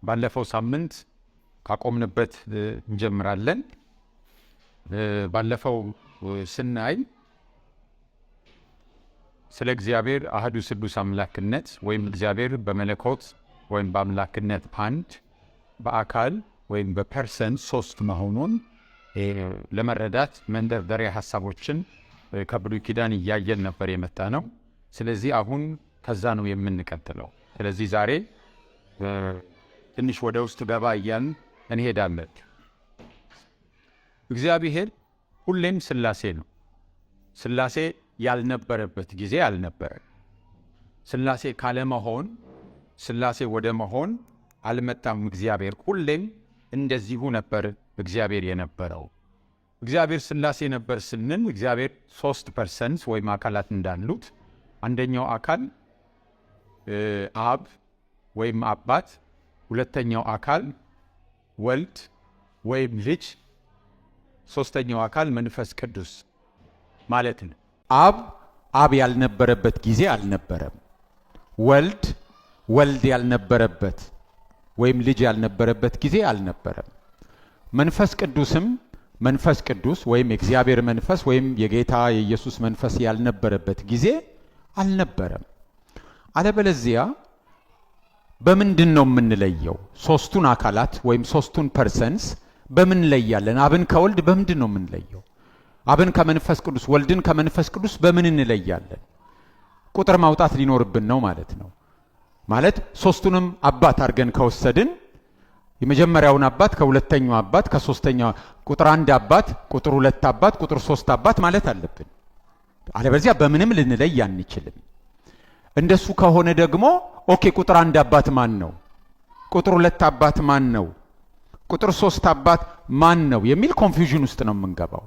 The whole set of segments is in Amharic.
ባለፈው ሳምንት ካቆምንበት እንጀምራለን። ባለፈው ስናይ ስለ እግዚአብሔር አህዱ ስሉስ አምላክነት ወይም እግዚአብሔር በመለኮት ወይም በአምላክነት አንድ በአካል ወይም በፐርሰን ሶስት መሆኑን ለመረዳት መንደርደሪያ ሐሳቦችን ከብሉይ ኪዳን እያየን ነበር የመጣ ነው። ስለዚህ አሁን ከዛ ነው የምንቀጥለው። ስለዚህ ዛሬ ትንሽ ወደ ውስጥ ገባ እያልን እንሄዳለን። እግዚአብሔር ሁሌም ሥላሴ ነው። ሥላሴ ያልነበረበት ጊዜ አልነበረም። ሥላሴ ካለመሆን ሥላሴ ወደ መሆን አልመጣም። እግዚአብሔር ሁሌም እንደዚሁ ነበር እግዚአብሔር የነበረው። እግዚአብሔር ሥላሴ ነበር ስንል እግዚአብሔር 3% ወይም አካላት እንዳሉት፣ አንደኛው አካል አብ ወይም አባት፣ ሁለተኛው አካል ወልድ ወይም ልጅ፣ ሶስተኛው አካል መንፈስ ቅዱስ ማለት ነው። አብ ያልነበረበት ጊዜ አልነበረም። ወልድ ያልነበረበት ወይም ልጅ ያልነበረበት ጊዜ አልነበረም። መንፈስ ቅዱስም መንፈስ ቅዱስ ወይም የእግዚአብሔር መንፈስ ወይም የጌታ የኢየሱስ መንፈስ ያልነበረበት ጊዜ አልነበረም። አለበለዚያ በምንድን ነው የምንለየው? ሶስቱን አካላት ወይም ሶስቱን ፐርሰንስ በምን ለያለን? አብን ከወልድ በምንድን ነው የምንለየው? አብን ከመንፈስ ቅዱስ፣ ወልድን ከመንፈስ ቅዱስ በምን እንለያለን? ቁጥር ማውጣት ሊኖርብን ነው ማለት ነው። ማለት ሶስቱንም አባት አድርገን ከወሰድን የመጀመሪያውን አባት ከሁለተኛው አባት ከሶስተኛው ቁጥር 1 አባት፣ ቁጥር 2 አባት፣ ቁጥር 3 አባት ማለት አለብን። አለበለዚያ በምንም ልንለይ አንችልም። እንደሱ ከሆነ ደግሞ ኦኬ ቁጥር 1 አባት ማን ነው? ቁጥር 2 አባት ማን ነው? ቁጥር 3 አባት ማን ነው? የሚል ኮንፊውዥን ውስጥ ነው የምንገባው።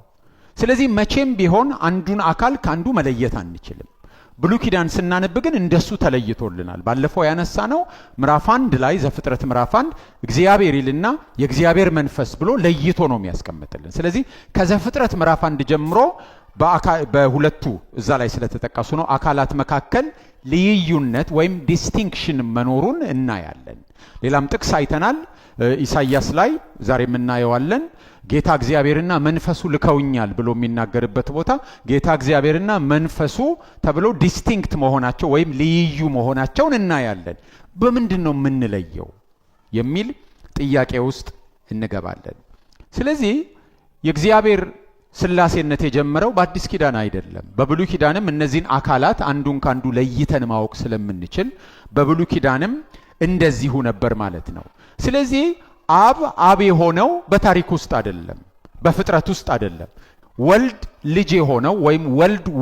ስለዚህ መቼም ቢሆን አንዱን አካል ከአንዱ መለየት አንችልም። ብሉይ ኪዳን ስናነብ ግን እንደሱ ተለይቶልናል። ባለፈው ያነሳ ነው ምዕራፍ 1 ላይ ዘፍጥረት ምዕራፍ 1 እግዚአብሔር ይልና የእግዚአብሔር መንፈስ ብሎ ለይቶ ነው የሚያስቀምጥልን። ስለዚህ ከዘፍጥረት ምዕራፍ 1 ጀምሮ በሁለቱ እዛ ላይ ስለተጠቀሱ ነው አካላት መካከል ልዩነት ወይም ዲስቲንክሽን መኖሩን እናያለን። ሌላም ጥቅስ አይተናል። ኢሳይያስ ላይ ዛሬ የምናየዋለን። ጌታ እግዚአብሔርና መንፈሱ ልከውኛል ብሎ የሚናገርበት ቦታ ጌታ እግዚአብሔርና መንፈሱ ተብሎ ዲስቲንክት መሆናቸው ወይም ልዩ መሆናቸውን እናያለን። በምንድን ነው የምንለየው የሚል ጥያቄ ውስጥ እንገባለን። ስለዚህ የእግዚአብሔር ሥላሴነት የጀመረው በአዲስ ኪዳን አይደለም። በብሉይ ኪዳንም እነዚህን አካላት አንዱን ካንዱ ለይተን ማወቅ ስለምንችል በብሉይ ኪዳንም እንደዚሁ ነበር ማለት ነው። ስለዚህ አብ የሆነው በታሪክ ውስጥ አይደለም፣ በፍጥረት ውስጥ አይደለም። ወልድ ልጅ የሆነው ወይም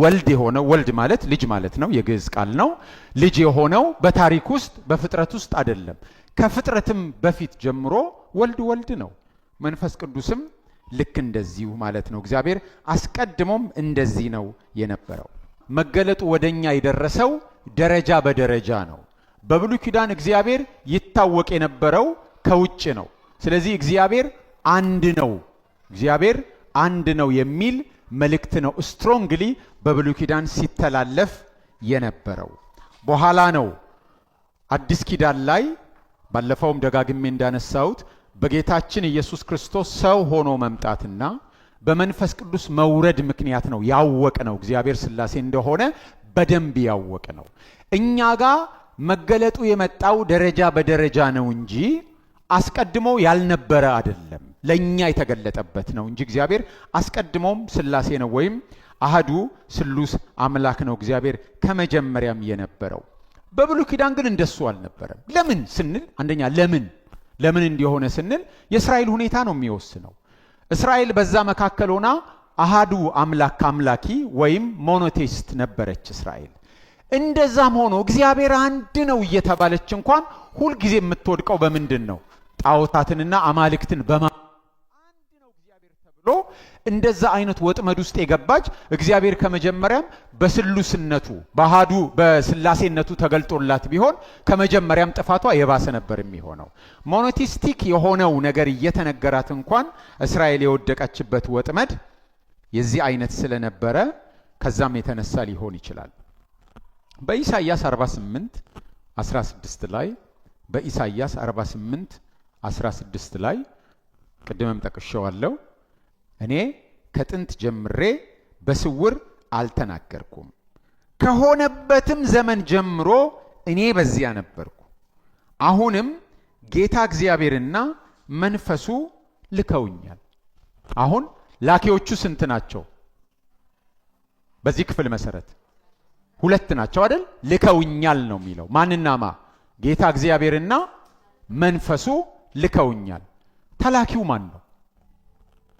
ወልድ የሆነው ወልድ ማለት ልጅ ማለት ነው፣ የግዕዝ ቃል ነው። ልጅ የሆነው በታሪክ ውስጥ በፍጥረት ውስጥ አይደለም። ከፍጥረትም በፊት ጀምሮ ወልድ ነው። መንፈስ ቅዱስም ልክ እንደዚሁ ማለት ነው። እግዚአብሔር አስቀድሞም እንደዚህ ነው የነበረው። መገለጡ ወደኛ የደረሰው ደረጃ በደረጃ ነው። በብሉይ ኪዳን እግዚአብሔር ይታወቅ የነበረው ከውጭ ነው። ስለዚህ እግዚአብሔር አንድ ነው የሚል መልእክት ነው ስትሮንግሊ በብሉይ ኪዳን ሲተላለፍ የነበረው። በኋላ ነው አዲስ ኪዳን ላይ ባለፈውም ደጋግሜ እንዳነሳሁት በጌታችን ኢየሱስ ክርስቶስ ሰው ሆኖ መምጣትና በመንፈስ ቅዱስ መውረድ ምክንያት ነው ያወቅ ነው እግዚአብሔር ሥላሴ እንደሆነ በደንብ ያወቅ ነው። እኛ ጋር መገለጡ የመጣው ደረጃ በደረጃ ነው እንጂ አስቀድሞ ያልነበረ አይደለም። ለኛ የተገለጠበት ነው እንጂ እግዚአብሔር አስቀድሞም ሥላሴ ነው ወይም አህዱ ስሉስ አምላክ ነው እግዚአብሔር ከመጀመሪያም የነበረው። በብሉይ ኪዳን ግን እንደሱ አልነበረም። ለምን ስንል አንደኛ ለምን እንዲሆነ ስንል የእስራኤል ሁኔታ ነው የሚወስነው። እስራኤል በዛ መካከል ሆና አሃዱ አምላኪ ወይም ሞኖቴስት ነበረች እስራኤል። እንደዛም ሆኖ እግዚአብሔር አንድ ነው እየተባለች እንኳን ሁልጊዜ የምትወድቀው በምንድን ነው? ጣዖታትንና አማልክትን አንድ ነው እግዚአብሔር ተብሎ እንደዛ አይነት ወጥመድ ውስጥ የገባች እግዚአብሔር ከመጀመሪያም በስሉስነቱ በአሃዱ በሥላሴነቱ ተገልጦላት ቢሆን ከመጀመሪያም ጥፋቷ የባሰ ነበር የሚሆነው። ሞኖቲስቲክ የሆነው ነገር እየተነገራት እንኳን እስራኤል የወደቀችበት ወጥመድ የዚህ አይነት ስለነበረ ከዛም የተነሳ ሊሆን ይችላል። በኢሳይያስ 48:16 ላይ በኢሳይያስ 48 16 ላይ ቅድምም ጠቅሼዋለሁ። እኔ ከጥንት ጀምሬ በስውር አልተናገርኩም፣ ከሆነበትም ዘመን ጀምሮ እኔ በዚያ ነበርኩ። አሁንም ጌታ እግዚአብሔርና መንፈሱ ልከውኛል። አሁን ላኪዎቹ ስንት ናቸው? በዚህ ክፍል መሰረት 2 ናቸው አይደል? ልከውኛል ነው የሚለው። ማንና ማ? ጌታ እግዚአብሔርና መንፈሱ ልከውኛል። ተላኪው ማን ነው?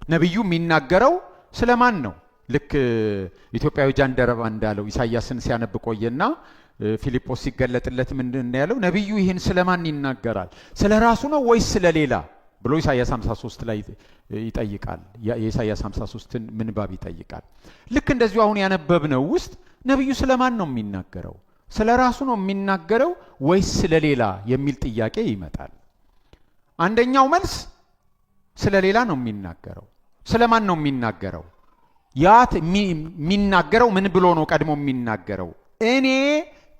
ነቢዩ የሚናገረው ስለማን ነው? ልክ ኢትዮጵያዊ ጃንደረባ እንዳለው ኢሳይያስን ሲያነብ ቆየና ፊልጶስ ሲገለጥለት ምንድን ያለው? ነቢዩ ይህን ስለማን ይናገራል? ስለ ራሱ ነው ወይስ ስለሌላ ብሎ ኢሳይያስ 53 ላይ ይጠይቃል። የኢሳይያስ 53ን ምንባብ ይጠይቃል። ልክ እንደዚሁ አሁን ያነበብነው ውስጥ ነቢዩ ስለማን ነው የሚናገረው? ስለ ራሱ ነው የሚናገረው ወይስ ስለሌላ የሚል ጥያቄ ይመጣል። አንደኛው መልስ ስለሌላ ነው የሚናገረው። ስለማን ነው የሚናገረው? ያት የሚናገረው ምን ብሎ ነው ቀድሞ የሚናገረው? እኔ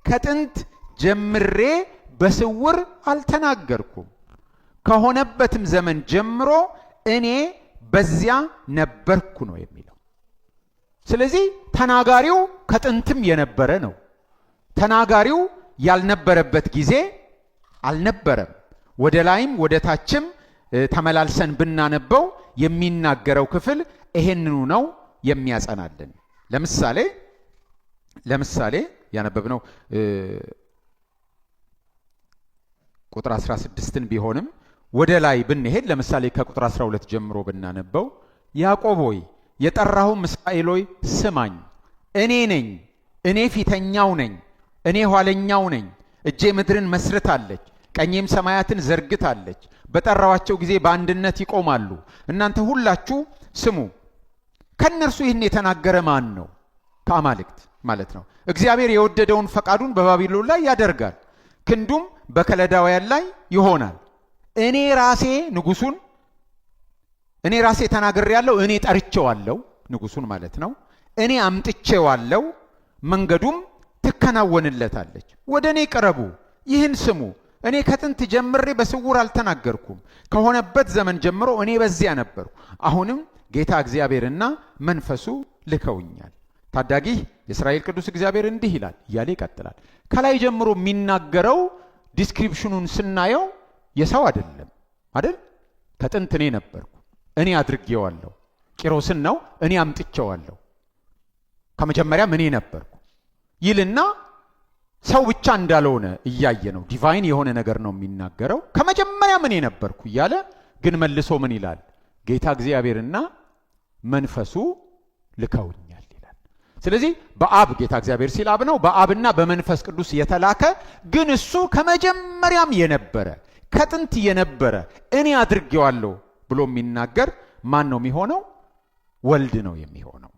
ከጥንት ጀምሬ በስውር አልተናገርኩም፣ ከሆነበትም ዘመን ጀምሮ እኔ በዚያ ነበርኩ ነው የሚለው። ስለዚህ ተናጋሪው ከጥንትም የነበረ ነው። ተናጋሪው ያልነበረበት ጊዜ አልነበረም። ወደ ላይም ወደ ታችም ተመላልሰን ብናነበው የሚናገረው ክፍል ይሄንኑ ነው የሚያጸናልን። ለምሳሌ ያነበብነው ቁጥር 16ን ቢሆንም ወደ ላይ ብንሄድ ለምሳሌ ከቁጥር 12 ጀምሮ ብናነበው ያዕቆብ ሆይ የጠራሁም እስራኤል ሆይ ስማኝ፣ እኔ ነኝ፣ እኔ ፊተኛው ነኝ፣ እኔ ኋለኛው ነኝ። እጄ ምድርን መስርታለች፣ ቀኜም ሰማያትን ዘርግታለች። በጠራዋቸው ጊዜ በአንድነት ይቆማሉ። እናንተ ሁላችሁ ስሙ። ከነርሱ ይህን የተናገረ ማን ነው? ከአማልክት ማለት ነው። እግዚአብሔር የወደደውን ፈቃዱን በባቢሎን ላይ ያደርጋል፣ ክንዱም በከለዳውያን ላይ ይሆናል። እኔ ራሴ ንጉሱን እኔ ራሴ ተናግሬያለሁ፣ እኔ ጠርቼዋለሁ፣ ንጉሱን ማለት ነው። እኔ አምጥቼዋለሁ፣ መንገዱም ትከናወንለታለች። ወደ እኔ ቅረቡ፣ ይህን ስሙ። እኔ ከጥንት ጀምሬ በስውር አልተናገርኩም፣ ከሆነበት ዘመን ጀምሮ እኔ በዚያ ነበርኩ። አሁንም ጌታ እግዚአብሔርና መንፈሱ ልከውኛል። ታዳጊህ የእስራኤል ቅዱስ እግዚአብሔር እንዲህ ይላል እያለ ይቀጥላል። ከላይ ጀምሮ የሚናገረው ዲስክሪፕሽኑን ስናየው የሰው አይደለም አይደል? ከጥንት እኔ ነበርኩ፣ እኔ አድርጌዋለሁ። ቂሮስን ነው እኔ አምጥቼዋለሁ፣ ከመጀመሪያም እኔ ነበርኩ ይልና ሰው ብቻ እንዳልሆነ እያየ ነው። ዲቫይን የሆነ ነገር ነው የሚናገረው። ከመጀመሪያም እኔ ነበርኩ እያለ ግን መልሶ ምን ይላል? ጌታ እግዚአብሔርና መንፈሱ ልከውኛል ይላል። ስለዚህ በአብ ጌታ እግዚአብሔር ሲል አብ ነው፣ በአብና በመንፈስ ቅዱስ የተላከ ግን እሱ ከመጀመሪያም የነበረ ከጥንት የነበረ እኔ አድርጌዋለሁ ብሎ የሚናገር ማን ነው የሚሆነው? ወልድ ነው የሚሆነው።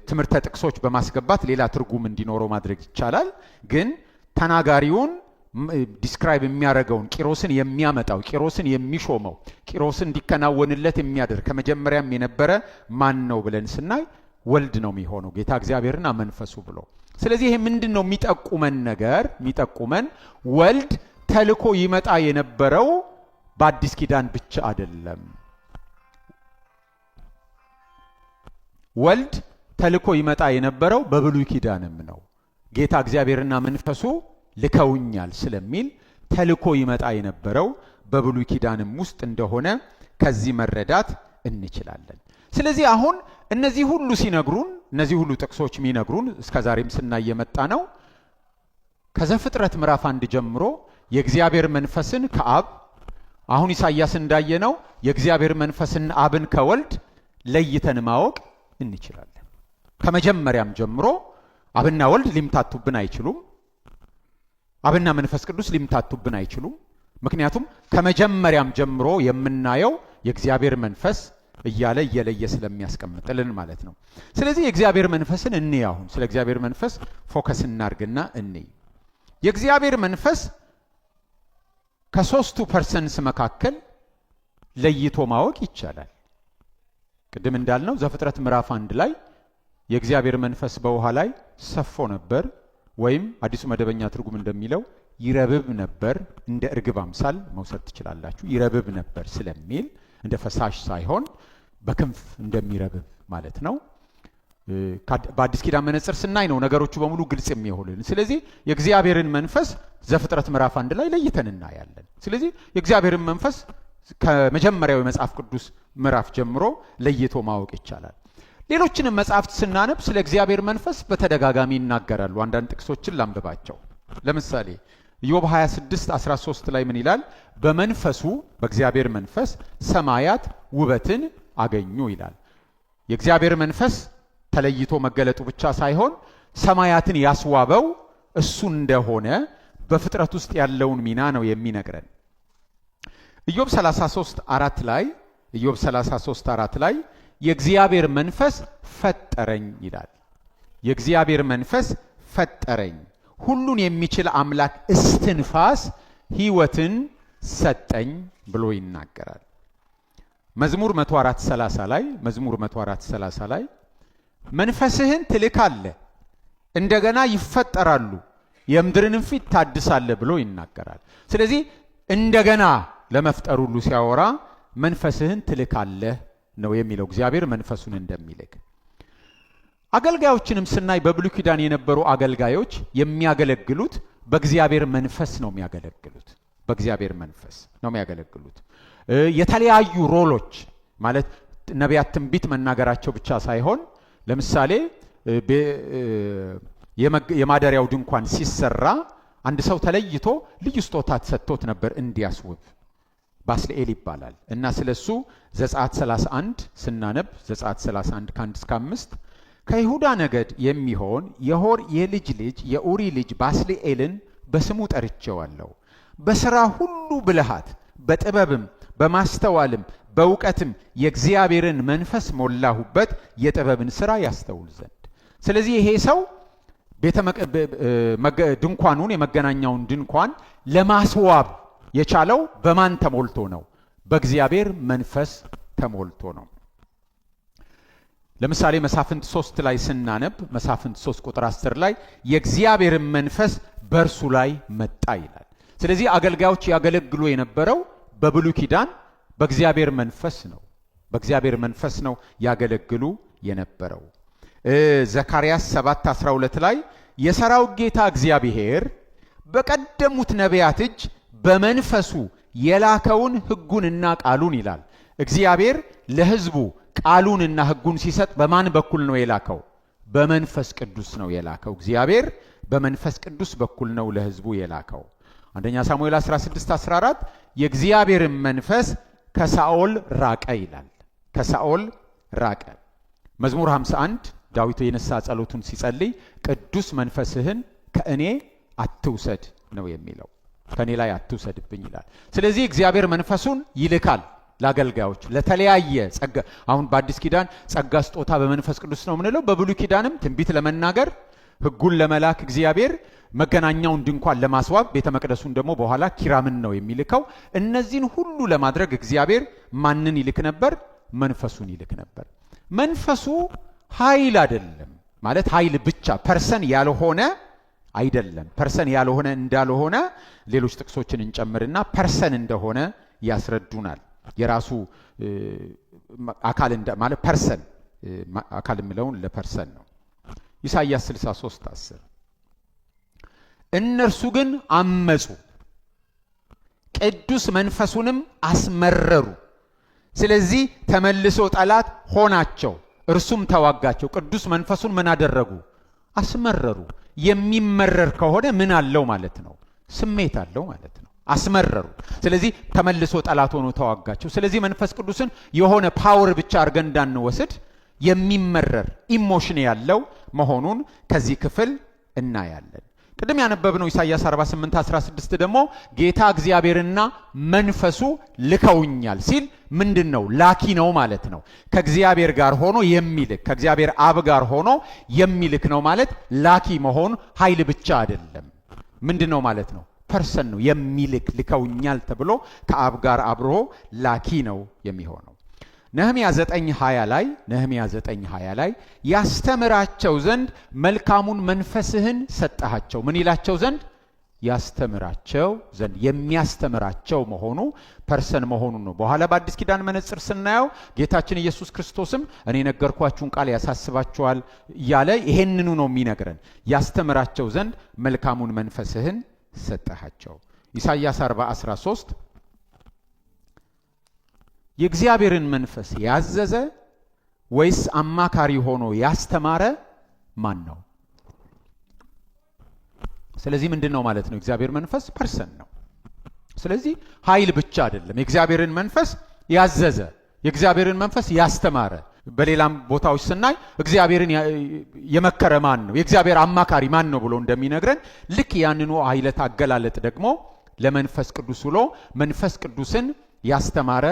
ትምህርተ ጥቅሶች በማስገባት ሌላ ትርጉም እንዲኖረው ማድረግ ይቻላል። ግን ተናጋሪውን ዲስክራይብ የሚያደርገውን ቂሮስን የሚያመጣው ቂሮስን የሚሾመው ቂሮስን እንዲከናወንለት የሚያደርግ ከመጀመሪያም የነበረ ማን ነው ብለን ስናይ ወልድ ነው የሚሆነው፣ ጌታ እግዚአብሔርና መንፈሱ ብሎ። ስለዚህ ይሄ ምንድን ነው የሚጠቁመን ነገር? የሚጠቁመን ወልድ ተልኮ ይመጣ የነበረው በአዲስ ኪዳን ብቻ አይደለም። ወልድ ተልኮ ይመጣ የነበረው በብሉይ ኪዳንም ነው። ጌታ እግዚአብሔርና መንፈሱ ልከውኛል ስለሚል ተልኮ ይመጣ የነበረው በብሉይ ኪዳንም ውስጥ እንደሆነ ከዚህ መረዳት እንችላለን። ስለዚህ አሁን እነዚህ ሁሉ ሲነግሩን፣ እነዚህ ሁሉ ጥቅሶች የሚነግሩን እስከዛሬም ስናይ የመጣ ነው። ከዘፍጥረት ምዕራፍ 1 ጀምሮ የእግዚአብሔር መንፈስን ከአብ አሁን ኢሳይያስ እንዳየነው የእግዚአብሔር መንፈስን አብን ከወልድ ለይተን ማወቅ እንችላለን። ከመጀመሪያም ጀምሮ አብና ወልድ ሊምታቱብን አይችሉም። አብና መንፈስ ቅዱስ ሊምታቱብን አይችሉም። ምክንያቱም ከመጀመሪያም ጀምሮ የምናየው የእግዚአብሔር መንፈስ እያለ እየለየ ስለሚያስቀምጥልን ማለት ነው። ስለዚህ የእግዚአብሔር መንፈስን እንይ። አሁን ስለ እግዚአብሔር መንፈስ ፎከስ እናርግና እንይ። የእግዚአብሔር መንፈስ ከሶስቱ ፐርሰንስ መካከል ለይቶ ማወቅ ይቻላል። ቅድም እንዳልነው ዘፍጥረት ምዕራፍ 1 ላይ የእግዚአብሔር መንፈስ በውሃ ላይ ሰፎ ነበር፣ ወይም አዲሱ መደበኛ ትርጉም እንደሚለው ይረብብ ነበር፣ እንደ እርግብ አምሳል መውሰድ ትችላላችሁ። ይረብብ ነበር ስለሚል እንደ ፈሳሽ ሳይሆን በክንፍ እንደሚረብብ ማለት ነው። በአዲስ ኪዳን መነጽር ስናይ ነው ነገሮቹ በሙሉ ግልጽ የሚሆኑልን። ስለዚህ የእግዚአብሔርን መንፈስ ዘፍጥረት ምዕራፍ 1 ላይ ለይተን እናያለን። ስለዚህ የእግዚአብሔርን መንፈስ ከመጀመሪያው የመጽሐፍ ቅዱስ ምዕራፍ ጀምሮ ለይቶ ማወቅ ይቻላል። ሌሎችንም መጽሐፍት ስናነብ ስለ እግዚአብሔር መንፈስ በተደጋጋሚ ይናገራሉ። አንዳንድ ጥቅሶችን ላንብባቸው። ለምሳሌ ኢዮብ 26:13 ላይ ምን ይላል? በመንፈሱ በእግዚአብሔር መንፈስ ሰማያት ውበትን አገኙ ይላል። የእግዚአብሔር መንፈስ ተለይቶ መገለጡ ብቻ ሳይሆን ሰማያትን ያስዋበው እሱ እንደሆነ በፍጥረት ውስጥ ያለውን ሚና ነው የሚነግረን። ኢዮብ 33:4 ላይ የእግዚአብሔር መንፈስ ፈጠረኝ ይላል። የእግዚአብሔር መንፈስ ፈጠረኝ፣ ሁሉን የሚችል አምላክ እስትንፋስ ሕይወትን ሰጠኝ ብሎ ይናገራል። መዝሙር 104:30 ላይ መንፈስህን ትልካለህ፣ እንደገና ይፈጠራሉ፣ የምድርንም ፊት ታድሳለህ ብሎ ይናገራል። ስለዚህ እንደገና ለመፍጠር ሁሉ ሲያወራ መንፈስህን ትልካለህ ነው የሚለው፣ እግዚአብሔር መንፈሱን እንደሚልክ። አገልጋዮችንም ስናይ በብሉይ ኪዳን የነበሩ አገልጋዮች የሚያገለግሉት በእግዚአብሔር መንፈስ ነው የሚያገለግሉት። በእግዚአብሔር መንፈስ ነው የሚያገለግሉት። የተለያዩ ሮሎች ማለት ነቢያት ትንቢት መናገራቸው ብቻ ሳይሆን ለምሳሌ የማደሪያው ድንኳን ሲሰራ አንድ ሰው ተለይቶ ልዩ ስጦታ ተሰጥቶት ነበር እንዲያስውብ፣ ባስልኤል ይባላል እና ስለሱ ዘጸአት 31 ስናነብ ዘጸአት 31 ከ1-5 ከይሁዳ ነገድ የሚሆን የሆር የልጅ ልጅ የኡሪ ልጅ ባስልኤልን በስሙ ጠርቼዋለሁ። በሥራ ሁሉ ብልሃት፣ በጥበብም በማስተዋልም በእውቀትም የእግዚአብሔርን መንፈስ ሞላሁበት፣ የጥበብን ሥራ ያስተውል ዘንድ። ስለዚህ ይሄ ሰው ድንኳኑን የመገናኛውን ድንኳን ለማስዋብ የቻለው በማን ተሞልቶ ነው? በእግዚአብሔር መንፈስ ተሞልቶ ነው። ለምሳሌ መሳፍንት 3 ላይ ስናነብ መሳፍንት 3:10 ላይ የእግዚአብሔርን መንፈስ በእርሱ ላይ መጣ ይላል። ስለዚህ አገልጋዮች ያገለግሉ የነበረው በብሉይ ኪዳን በእግዚአብሔር መንፈስ ነው። በእግዚአብሔር መንፈስ ነው ያገለግሉ የነበረው። ዘካርያስ 7:12 ላይ የሰራዊት ጌታ እግዚአብሔር በቀደሙት ነቢያት እጅ በመንፈሱ የላከውን ሕጉንና ቃሉን ይላል። እግዚአብሔር ለሕዝቡ ቃሉንና ሕጉን ሲሰጥ በማን በኩል ነው የላከው? በመንፈስ ቅዱስ ነው የላከው። እግዚአብሔር በመንፈስ ቅዱስ በኩል ነው ለሕዝቡ የላከው። አንደኛ ሳሙኤል 16:14 የእግዚአብሔርን መንፈስ ከሳኦል ራቀ ይላል። ከሳኦል ራቀ። መዝሙር 51 ዳዊት የነሳ ጸሎቱን ሲጸልይ ቅዱስ መንፈስህን ከእኔ አትውሰድ ነው የሚለው። ከኔ ላይ አትውሰድብኝ ይላል። ስለዚህ እግዚአብሔር መንፈሱን ይልካል ለአገልጋዮች ለተለያየ ጸጋ። አሁን በአዲስ ኪዳን ጸጋ ስጦታ በመንፈስ ቅዱስ ነው የምንለው። በብሉይ ኪዳንም ትንቢት ለመናገር ሕጉን ለመላክ እግዚአብሔር መገናኛውን ድንኳን ለማስዋብ ቤተ መቅደሱን ደግሞ በኋላ ኪራምን ነው የሚልከው። እነዚህን ሁሉ ለማድረግ እግዚአብሔር ማንን ይልክ ነበር? መንፈሱን ይልክ ነበር። መንፈሱ ኃይል አይደለም ማለት ኃይል ብቻ ፐርሰን ያልሆነ አይደለም። ፐርሰን ያልሆነ እንዳልሆነ ሌሎች ጥቅሶችን እንጨምርና ፐርሰን እንደሆነ ያስረዱናል። የራሱ አካል ማለት ፐርሰን አካል የሚለውን ለፐርሰን ነው። ኢሳይያስ 63:10 እነርሱ ግን አመፁ፣ ቅዱስ መንፈሱንም አስመረሩ። ስለዚህ ተመልሶ ጠላት ሆናቸው፣ እርሱም ተዋጋቸው። ቅዱስ መንፈሱን ምን አደረጉ? አስመረሩ። የሚመረር ከሆነ ምን አለው ማለት ነው? ስሜት አለው ማለት ነው። አስመረሩ። ስለዚህ ተመልሶ ጠላት ሆኖ ተዋጋቸው። ስለዚህ መንፈስ ቅዱስን የሆነ ፓወር ብቻ አድርገን እንዳንወስድ የሚመረር ኢሞሽን ያለው መሆኑን ከዚህ ክፍል እናያለን። ቅድም ያነበብነው ኢሳይያስ 48:16 ደግሞ ጌታ እግዚአብሔርና መንፈሱ ልከውኛል ሲል ምንድን ነው? ላኪ ነው ማለት ነው። ከእግዚአብሔር ጋር ሆኖ የሚልክ ከእግዚአብሔር አብ ጋር ሆኖ የሚልክ ነው ማለት ላኪ መሆኑ ኃይል ብቻ አይደለም። ምንድን ነው ማለት ነው? ፐርሰን ነው የሚልክ። ልከውኛል ተብሎ ከአብ ጋር አብሮ ላኪ ነው የሚሆነው። ነህምያ 9:20 ላይ ያስተምራቸው ዘንድ መልካሙን መንፈስህን ሰጠሃቸው። ምን ይላቸው ዘንድ? ያስተምራቸው ዘንድ የሚያስተምራቸው መሆኑ ፐርሰን መሆኑ ነው። በኋላ በአዲስ ኪዳን መነጽር ስናየው ጌታችን ኢየሱስ ክርስቶስም እኔ ነገርኳችሁን ቃል ያሳስባችኋል እያለ ይሄንኑ ነው የሚነግረን። ያስተምራቸው ዘንድ መልካሙን መንፈስህን ሰጠሃቸው። ኢሳይያስ 40:13 የእግዚአብሔርን መንፈስ ያዘዘ ወይስ አማካሪ ሆኖ ያስተማረ ማን ነው? ስለዚህ ምንድነው ማለት ነው? እግዚአብሔር መንፈስ ፐርሰን ነው። ስለዚህ ኃይል ብቻ አይደለም። የእግዚአብሔርን መንፈስ ያዘዘ፣ የእግዚአብሔርን መንፈስ ያስተማረ። በሌላም ቦታዎች ስናይ እግዚአብሔርን የመከረ ማን ነው? የእግዚአብሔር አማካሪ ማን ነው ብሎ እንደሚነግረን ልክ ያንኑ አይነት አገላለጥ ደግሞ ለመንፈስ ቅዱስ ብሎ መንፈስ ቅዱስን ያስተማረ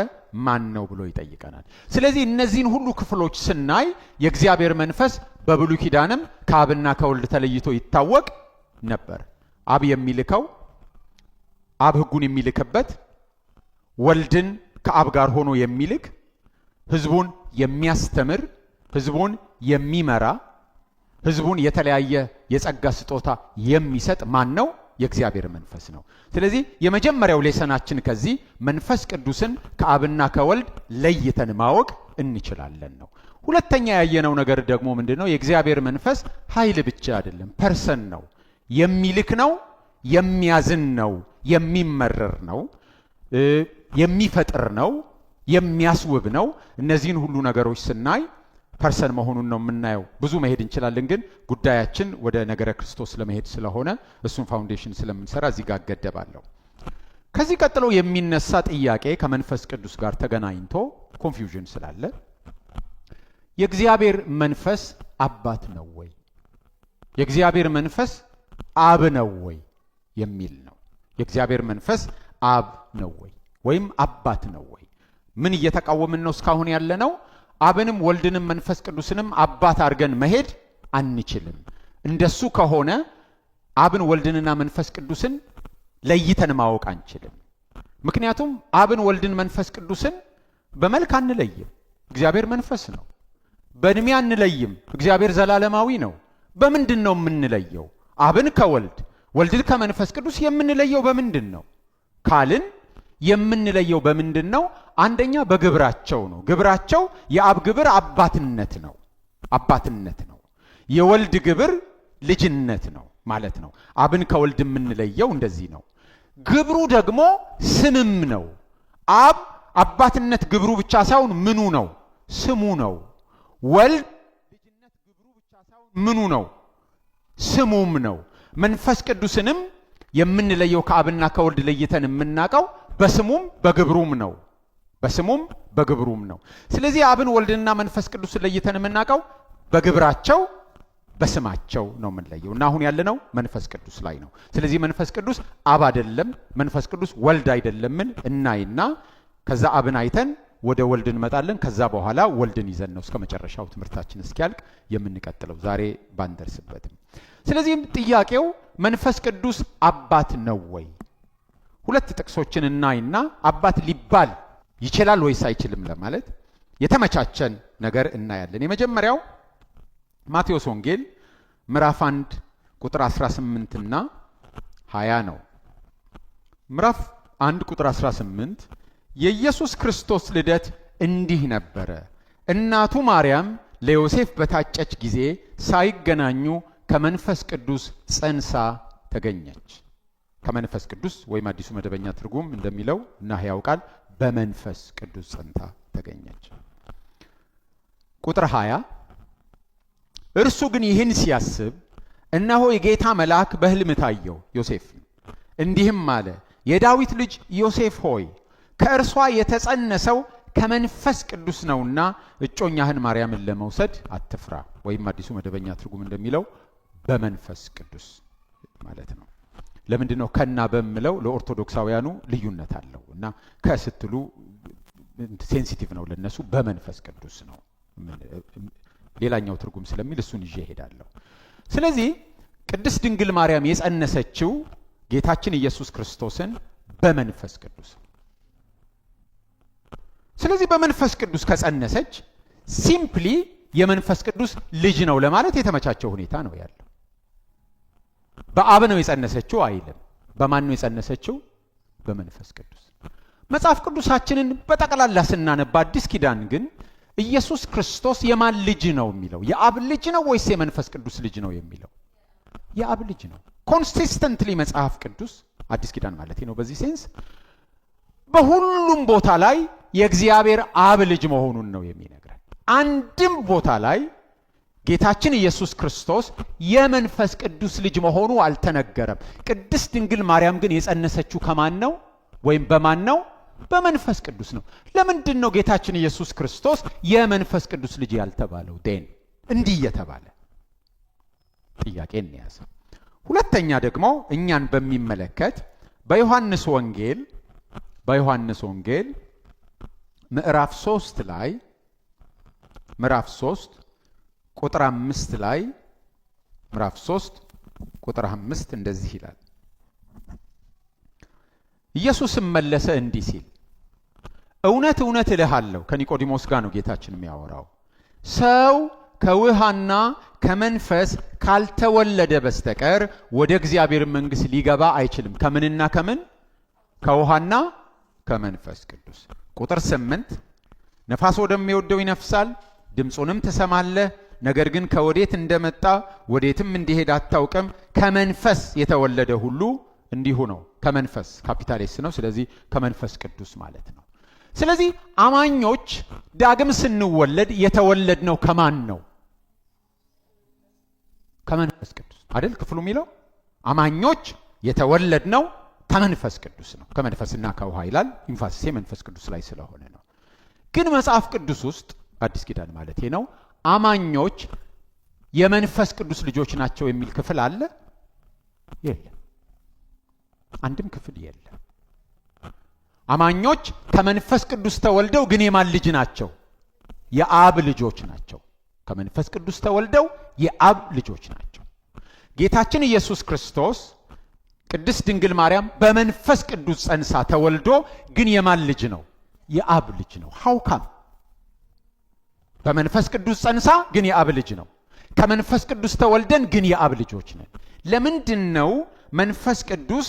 ማን ነው ብሎ ይጠይቀናል። ስለዚህ እነዚህን ሁሉ ክፍሎች ስናይ የእግዚአብሔር መንፈስ በብሉይ ኪዳንም ከአብና ከወልድ ተለይቶ ይታወቅ ነበር። አብ የሚልከው አብ ሕጉን የሚልክበት፣ ወልድን ከአብ ጋር ሆኖ የሚልክ፣ ሕዝቡን የሚያስተምር፣ ሕዝቡን የሚመራ፣ ሕዝቡን የተለያየ የጸጋ ስጦታ የሚሰጥ ማን ነው? የእግዚአብሔር መንፈስ ነው። ስለዚህ የመጀመሪያው ሌሰናችን ከዚህ መንፈስ ቅዱስን ከአብና ከወልድ ለይተን ማወቅ እንችላለን ነው። ሁለተኛ ያየነው ነገር ደግሞ ምንድነው? የእግዚአብሔር መንፈስ ኃይል ብቻ አይደለም፣ ፐርሰን ነው። የሚልክ ነው፣ የሚያዝን ነው፣ የሚመረር ነው፣ የሚፈጥር ነው፣ የሚያስውብ ነው። እነዚህን ሁሉ ነገሮች ስናይ ፐርሰን መሆኑን ነው የምናየው። ብዙ መሄድ እንችላለን፣ ግን ጉዳያችን ወደ ነገረ ክርስቶስ ለመሄድ ስለሆነ እሱን ፋውንዴሽን ስለምንሰራ እዚህ ጋር እገደባለሁ። ከዚህ ቀጥሎ የሚነሳ ጥያቄ ከመንፈስ ቅዱስ ጋር ተገናኝቶ ኮንፊውዥን ስላለ የእግዚአብሔር መንፈስ አባት ነው ወይ? የእግዚአብሔር መንፈስ አብ ነው ወይ የሚል ነው። የእግዚአብሔር መንፈስ አብ ነው ወይ ወይም አባት ነው ወይ? ምን እየተቃወምን ነው እስካሁን ያለ ነው? አብንም ወልድንም መንፈስ ቅዱስንም አባት አድርገን መሄድ አንችልም። እንደሱ ከሆነ አብን ወልድንና መንፈስ ቅዱስን ለይተን ማወቅ አንችልም። ምክንያቱም አብን ወልድን መንፈስ ቅዱስን በመልክ አንለይም፣ እግዚአብሔር መንፈስ ነው። በእድሜ አንለይም፣ እግዚአብሔር ዘላለማዊ ነው። በምንድን ነው የምንለየው? አብን ከወልድ ወልድን ከመንፈስ ቅዱስ የምንለየው በምንድን ነው ካልን የምንለየው በምንድን ነው? አንደኛ በግብራቸው ነው። ግብራቸው የአብ ግብር አባትነት ነው፣ አባትነት ነው። የወልድ ግብር ልጅነት ነው ማለት ነው። አብን ከወልድ የምንለየው እንደዚህ ነው። ግብሩ ደግሞ ስምም ነው። አብ አባትነት ግብሩ ብቻ ሳይሆን ምኑ ነው? ስሙ ነው። ወልድ ልጅነት ግብሩ ብቻ ሳይሆን ምኑ ነው? ስሙም ነው። መንፈስ ቅዱስንም የምንለየው ከአብና ከወልድ ለይተን የምናውቀው በስሙም በግብሩም ነው። በስሙም በግብሩም ነው። ስለዚህ አብን ወልድና መንፈስ ቅዱስን ለይተን የምናውቀው በግብራቸው በስማቸው ነው የምንለየው እና አሁን ያለነው መንፈስ ቅዱስ ላይ ነው። ስለዚህ መንፈስ ቅዱስ አብ አይደለም፣ መንፈስ ቅዱስ ወልድ አይደለምን እናይና ከዛ አብን አይተን ወደ ወልድ እንመጣለን። ከዛ በኋላ ወልድን ይዘን ነው እስከ መጨረሻው ትምህርታችን እስኪያልቅ የምንቀጥለው፣ ዛሬ ባንደርስበትም። ስለዚህም ጥያቄው መንፈስ ቅዱስ አባት ነው ወይ? ሁለት ጥቅሶችን እናይና አባት ሊባል ይችላል ወይስ አይችልም ለማለት የተመቻቸን ነገር እናያለን። የመጀመሪያው ማቴዎስ ወንጌል ምዕራፍ 1 ቁጥር 18 እና 20 ነው። ምዕራፍ 1 ቁጥር 18 የኢየሱስ ክርስቶስ ልደት እንዲህ ነበረ። እናቱ ማርያም ለዮሴፍ በታጨች ጊዜ ሳይገናኙ ከመንፈስ ቅዱስ ጸንሳ ተገኘች። ከመንፈስ ቅዱስ ወይም አዲሱ መደበኛ ትርጉም እንደሚለው እና ሕያው ቃል በመንፈስ ቅዱስ ጸንታ ተገኘች። ቁጥር 20 እርሱ ግን ይህን ሲያስብ እነሆ የጌታ መልአክ በሕልም ታየው ዮሴፍ፣ እንዲህም አለ፣ የዳዊት ልጅ ዮሴፍ ሆይ ከእርሷ የተጸነሰው ከመንፈስ ቅዱስ ነውና እጮኛህን ማርያምን ለመውሰድ አትፍራ። ወይም አዲሱ መደበኛ ትርጉም እንደሚለው በመንፈስ ቅዱስ ማለት ነው። ለምንድን ነው ከና በምለው? ለኦርቶዶክሳውያኑ ልዩነት አለው እና ከስትሉ ሴንሲቲቭ ነው ለነሱ። በመንፈስ ቅዱስ ነው ሌላኛው ትርጉም ስለሚል እሱን ይዤ እሄዳለሁ። ስለዚህ ቅድስት ድንግል ማርያም የጸነሰችው ጌታችን ኢየሱስ ክርስቶስን በመንፈስ ቅዱስ። ስለዚህ በመንፈስ ቅዱስ ከጸነሰች ሲምፕሊ የመንፈስ ቅዱስ ልጅ ነው ለማለት የተመቻቸው ሁኔታ ነው ያለው። በአብ ነው የጸነሰችው አይልም። በማን ነው የጸነሰችው? በመንፈስ ቅዱስ። መጽሐፍ ቅዱሳችንን በጠቅላላ ስናነባ አዲስ ኪዳን ግን ኢየሱስ ክርስቶስ የማን ልጅ ነው የሚለው? የአብ ልጅ ነው ወይስ የመንፈስ ቅዱስ ልጅ ነው የሚለው? የአብ ልጅ ነው። ኮንሲስተንትሊ መጽሐፍ ቅዱስ አዲስ ኪዳን ማለት ነው በዚህ ሴንስ በሁሉም ቦታ ላይ የእግዚአብሔር አብ ልጅ መሆኑን ነው የሚነግረን። አንድም ቦታ ላይ ጌታችን ኢየሱስ ክርስቶስ የመንፈስ ቅዱስ ልጅ መሆኑ አልተነገረም። ቅድስት ድንግል ማርያም ግን የጸነሰችው ከማን ነው ወይም በማን ነው? በመንፈስ ቅዱስ ነው። ለምንድን ነው ጌታችን ኢየሱስ ክርስቶስ የመንፈስ ቅዱስ ልጅ ያልተባለው? እንዲህ እየተባለ ጥያቄ እንያዝ። ሁለተኛ ደግሞ እኛን በሚመለከት በዮሐንስ ወንጌል ምዕራፍ 3 ላይ ምዕራፍ 3 ቁጥር 5 ላይ ምዕራፍ 3 ቁጥር 5 እንደዚህ ይላል። ኢየሱስም መለሰ እንዲህ ሲል እውነት እውነት እልሃለሁ፣ ከኒቆዲሞስ ጋር ነው ጌታችን የሚያወራው፣ ሰው ከውሃና ከመንፈስ ካልተወለደ በስተቀር ወደ እግዚአብሔር መንግሥት ሊገባ አይችልም። ከምንና ከምን? ከውሃና ከመንፈስ ቅዱስ። ቁጥር 8 ነፋስ ወደሚወደው ይነፍሳል፣ ድምፁንም ትሰማለህ፣ ነገር ግን ከወዴት እንደመጣ ወዴትም እንዲሄድ አታውቅም። ከመንፈስ የተወለደ ሁሉ እንዲሁ ነው። ከመንፈስ ካፒታል ኤስ ነው። ስለዚህ ከመንፈስ ቅዱስ ማለት ነው። ስለዚህ አማኞች ዳግም ስንወለድ የተወለድነው ከማን ነው? ከመንፈስ ቅዱስ አይደል? ክፍሉ የሚለው አማኞች የተወለድነው ከመንፈስ ቅዱስ ነው። ከመንፈስና ከውሃ ይላል። ኢንፋሲስ መንፈስ ቅዱስ ላይ ስለሆነ ነው። ግን መጽሐፍ ቅዱስ ውስጥ አዲስ ኪዳን ማለት ነው አማኞች የመንፈስ ቅዱስ ልጆች ናቸው የሚል ክፍል አለ? የለም። አንድም ክፍል የለም። አማኞች ከመንፈስ ቅዱስ ተወልደው ግን የማን ልጅ ናቸው? የአብ ልጆች ናቸው። ከመንፈስ ቅዱስ ተወልደው የአብ ልጆች ናቸው። ጌታችን ኢየሱስ ክርስቶስ ቅድስት ድንግል ማርያም በመንፈስ ቅዱስ ጸንሳ ተወልዶ ግን የማን ልጅ ነው? የአብ ልጅ ነው። ሐውካም በመንፈስ ቅዱስ ጸንሳ ግን የአብ ልጅ ነው። ከመንፈስ ቅዱስ ተወልደን ግን የአብ ልጆች ነን። ለምንድን ነው መንፈስ ቅዱስ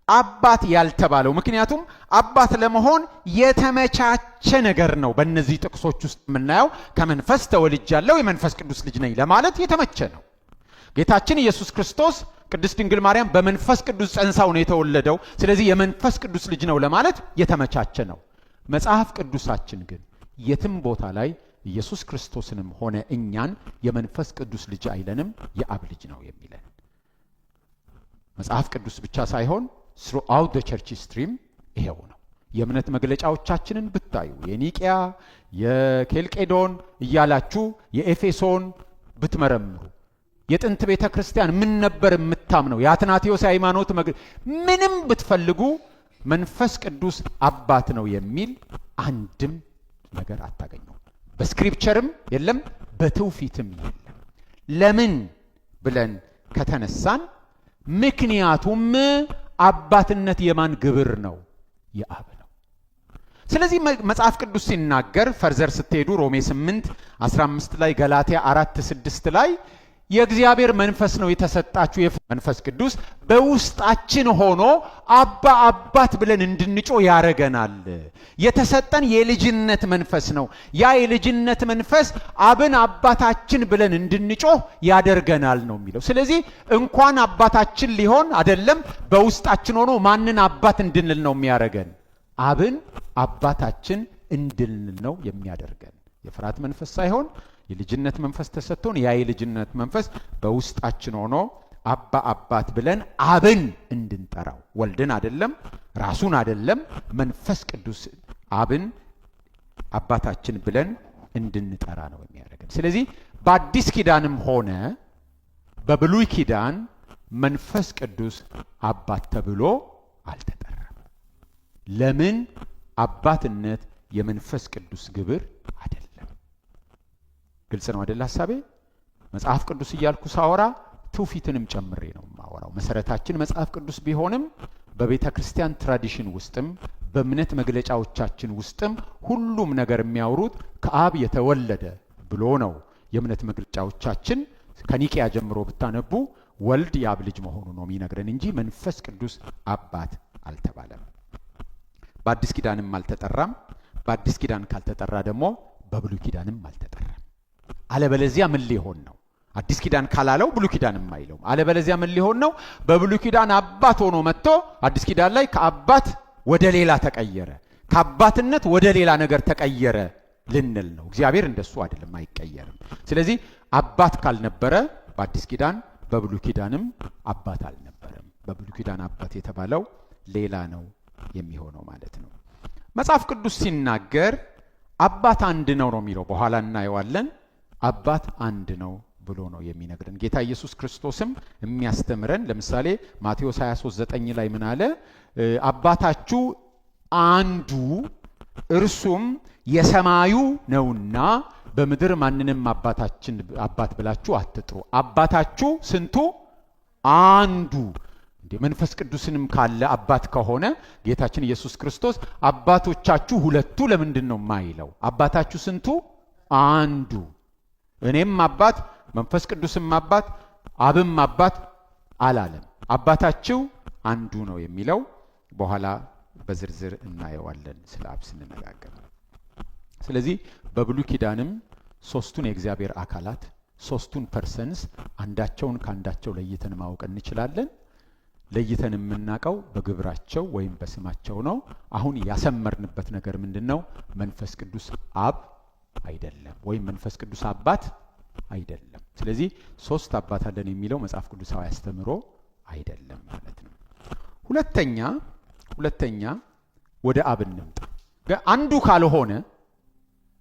አባት ያልተባለው? ምክንያቱም አባት ለመሆን የተመቻቸ ነገር ነው። በእነዚህ ጥቅሶች ውስጥ የምናየው ከመንፈስ ተወልጃለሁ የመንፈስ ቅዱስ ልጅ ነኝ ለማለት የተመቸ ነው። ጌታችን ኢየሱስ ክርስቶስ ቅድስት ድንግል ማርያም በመንፈስ ቅዱስ ጸንሳው ነው የተወለደው። ስለዚህ የመንፈስ ቅዱስ ልጅ ነው ለማለት የተመቻቸ ነው። መጽሐፍ ቅዱሳችን ግን የትም ቦታ ላይ ኢየሱስ ክርስቶስንም ሆነ እኛን የመንፈስ ቅዱስ ልጅ አይለንም፣ የአብ ልጅ ነው የሚለን። መጽሐፍ ቅዱስ ብቻ ሳይሆን throughout the church stream ይሄው ነው። የእምነት መግለጫዎቻችንን ብታዩ የኒቂያ፣ የኬልቄዶን እያላችሁ የኤፌሶን ብትመረምሩ የጥንት ቤተ ክርስቲያን ምን ነበር የምታምነው? የአትናቴዎስ ሃይማኖት ምንም ብትፈልጉ መንፈስ ቅዱስ አባት ነው የሚል አንድም ነገር አታገኙ። በስክሪፕቸርም የለም፣ በትውፊትም የለም። ለምን ብለን ከተነሳን ምክንያቱም አባትነት የማን ግብር ነው? የአብ ነው። ስለዚህ መጽሐፍ ቅዱስ ሲናገር ፈርዘር ስትሄዱ ሮሜ 8 15 ላይ ገላትያ 4 6 ላይ የእግዚአብሔር መንፈስ ነው የተሰጣችሁ የመንፈስ ቅዱስ በውስጣችን ሆኖ አባ አባት ብለን እንድንጮህ ያረገናል። የተሰጠን የልጅነት መንፈስ ነው። ያ የልጅነት መንፈስ አብን አባታችን ብለን እንድንጮህ ያደርገናል ነው የሚለው። ስለዚህ እንኳን አባታችን ሊሆን አይደለም በውስጣችን ሆኖ ማንን አባት እንድንል ነው የሚያረገን? አብን አባታችን እንድንል ነው የሚያደርገን። የፍርሃት መንፈስ ሳይሆን የልጅነት መንፈስ ተሰጥቶን ያ የልጅነት መንፈስ በውስጣችን ሆኖ አባ አባት ብለን አብን እንድንጠራው ወልድን አይደለም ራሱን አይደለም መንፈስ ቅዱስ አብን አባታችን ብለን እንድንጠራ ነው የሚያደርገን። ስለዚህ በአዲስ ኪዳንም ሆነ በብሉይ ኪዳን መንፈስ ቅዱስ አባት ተብሎ አልተጠራም። ለምን? አባትነት የመንፈስ ቅዱስ ግብር አይደለም። ግልጽ ነው አይደል ሐሳቤ? መጽሐፍ ቅዱስ እያልኩ ሳወራ ትውፊትንም ጨምሬ ነው የማወራው። መሰረታችን መጽሐፍ ቅዱስ ቢሆንም በቤተ ክርስቲያን ትራዲሽን ውስጥም በእምነት መግለጫዎቻችን ውስጥም ሁሉም ነገር የሚያወሩት ከአብ የተወለደ ብሎ ነው። የእምነት መግለጫዎቻችን ከኒቂያ ጀምሮ ብታነቡ ወልድ የአብ ልጅ መሆኑ ነው የሚነግረን እንጂ መንፈስ ቅዱስ አባት አልተባለም። በአዲስ ኪዳንም አልተጠራም። በአዲስ ኪዳን ካልተጠራ ደግሞ በብሉይ ኪዳንም አልተጠራም። አለበለዚያ ምን ሊሆን ነው? አዲስ ኪዳን ካላለው ብሉይ ኪዳንም አይለውም። አለበለዚያ ምን ሊሆን ነው? በብሉይ ኪዳን አባት ሆኖ መጥቶ አዲስ ኪዳን ላይ ከአባት ወደ ሌላ ተቀየረ፣ ከአባትነት ወደ ሌላ ነገር ተቀየረ ልንል ነው። እግዚአብሔር እንደሱ አይደለም፣ አይቀየርም። ስለዚህ አባት ካልነበረ በአዲስ ኪዳን በብሉይ ኪዳንም አባት አልነበረም። በብሉይ ኪዳን አባት የተባለው ሌላ ነው የሚሆነው ማለት ነው። መጽሐፍ ቅዱስ ሲናገር አባት አንድ ነው የሚለው፣ በኋላ እናየዋለን። አባት አንድ ነው ብሎ ነው የሚነግረን። ጌታ ኢየሱስ ክርስቶስም የሚያስተምረን ለምሳሌ ማቴዎስ 23:9 ላይ ምን አለ? አባታችሁ አንዱ እርሱም የሰማዩ ነውና በምድር ማንንም አባታችን አባት ብላችሁ አትጥሩ። አባታችሁ ስንቱ? አንዱ። እንዴ መንፈስ ቅዱስንም ካለ አባት ከሆነ ጌታችን ኢየሱስ ክርስቶስ አባቶቻችሁ ሁለቱ ለምንድን ነው የማይለው? አባታችሁ ስንቱ? አንዱ። እኔም አባት መንፈስ ቅዱስም አባት አብም አባት አላለም። አባታችሁ አንዱ ነው የሚለው በኋላ በዝርዝር እናየዋለን ስለ አብ ስንነጋገር። ስለዚህ በብሉይ ኪዳንም ሶስቱን የእግዚአብሔር አካላት ሶስቱን ፐርሰንስ አንዳቸውን ከአንዳቸው ለይተን ማወቅ እንችላለን። ለይተን የምናውቀው በግብራቸው ወይም በስማቸው ነው። አሁን ያሰመርንበት ነገር ምንድነው? መንፈስ ቅዱስ አብ አይደለም ወይም መንፈስ ቅዱስ አባት አይደለም። ስለዚህ ሶስት አባት አለን የሚለው መጽሐፍ ቅዱሳዊ አስተምሮ አይደለም ማለት ነው። ሁለተኛ ወደ አብ እንምጣ። አንዱ ካልሆነ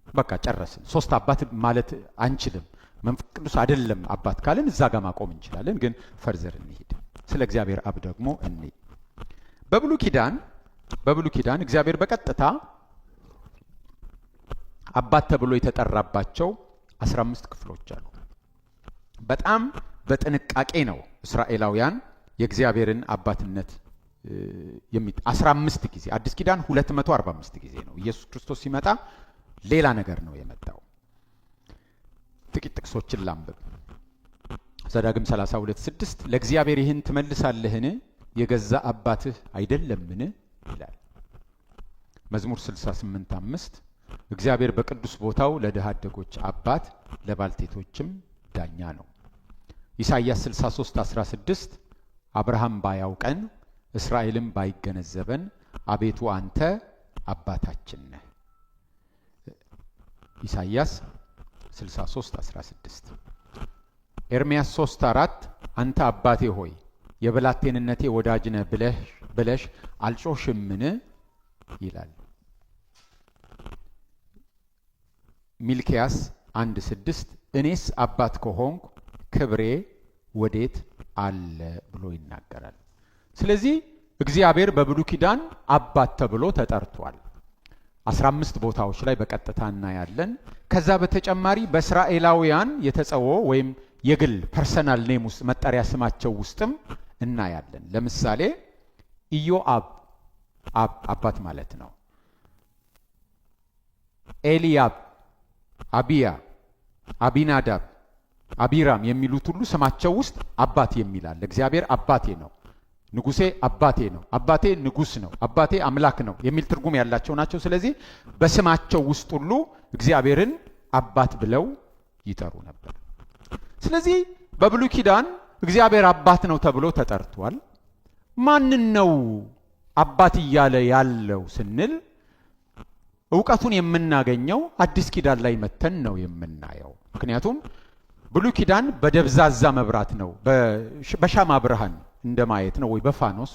በቃ ጨረስን። ሶስት አባት ማለት አንችልም። መንፈስ ቅዱስ አይደለም አባት ካልን እዛ ጋር ማቆም እንችላለን። ግን ፈርዘር እንሂድ። ስለ እግዚአብሔር አብ ደግሞ እንሂድ። በብሉይ ኪዳን እግዚአብሔር በቀጥታ አባት ተብሎ የተጠራባቸው 15 ክፍሎች አሉ። በጣም በጥንቃቄ ነው እስራኤላውያን የእግዚአብሔርን አባትነት 15 ጊዜ። አዲስ ኪዳን 245 ጊዜ ነው። ኢየሱስ ክርስቶስ ሲመጣ ሌላ ነገር ነው የመጣው። ጥቂት ጥቅሶችን ላንብብ። ዘዳግም 32:6 ለእግዚአብሔር ይህን ትመልሳለህን? የገዛ አባትህ አይደለምን? ይላል። መዝሙር 68:5 እግዚአብሔር በቅዱስ ቦታው ለድሃ አደጎች አባት ለባልቴቶችም ዳኛ ነው። ኢሳይያስ 63:16 አብርሃም ባያውቀን እስራኤልም ባይገነዘበን አቤቱ አንተ አባታችን ነህ። ኢሳይያስ 63:16 ኤርምያስ 3:4 አንተ አባቴ ሆይ የብላቴንነቴ ወዳጅ ነህ ብለሽ አልጮሽምን? ይላል። ሚልኪያስ 1:6 እኔስ አባት ከሆንኩ ክብሬ ወዴት አለ ብሎ ይናገራል። ስለዚህ እግዚአብሔር በብሉይ ኪዳን አባት ተብሎ ተጠርቷል። 15 ቦታዎች ላይ በቀጥታ እናያለን። ከዛ በተጨማሪ በእስራኤላውያን የተጸዎ ወይም የግል ፐርሰናል ኔም ውስጥ መጠሪያ ስማቸው ውስጥም እናያለን። ለምሳሌ ኢዮአብ አባት ማለት ነው። ኤልያብ፣ አቢያ፣ አቢናዳብ፣ አቢራም የሚሉት ሁሉ ስማቸው ውስጥ አባት የሚላል። እግዚአብሔር አባቴ ነው፣ ንጉሴ አባቴ ነው፣ አባቴ ንጉስ ነው፣ አባቴ አምላክ ነው የሚል ትርጉም ያላቸው ናቸው። ስለዚህ በስማቸው ውስጥ ሁሉ እግዚአብሔርን አባት ብለው ይጠሩ ነበር። ስለዚህ በብሉይ ኪዳን እግዚአብሔር አባት ነው ተብሎ ተጠርቷል። ማንን ነው አባት እያለ ያለው ስንል ዕውቀቱን የምናገኘው አዲስ ኪዳን ላይ መተን ነው የምናየው። ምክንያቱም ብሉይ ኪዳን በደብዛዛ መብራት ነው፣ በሻማ ብርሃን እንደማየት ነው፣ ወይ በፋኖስ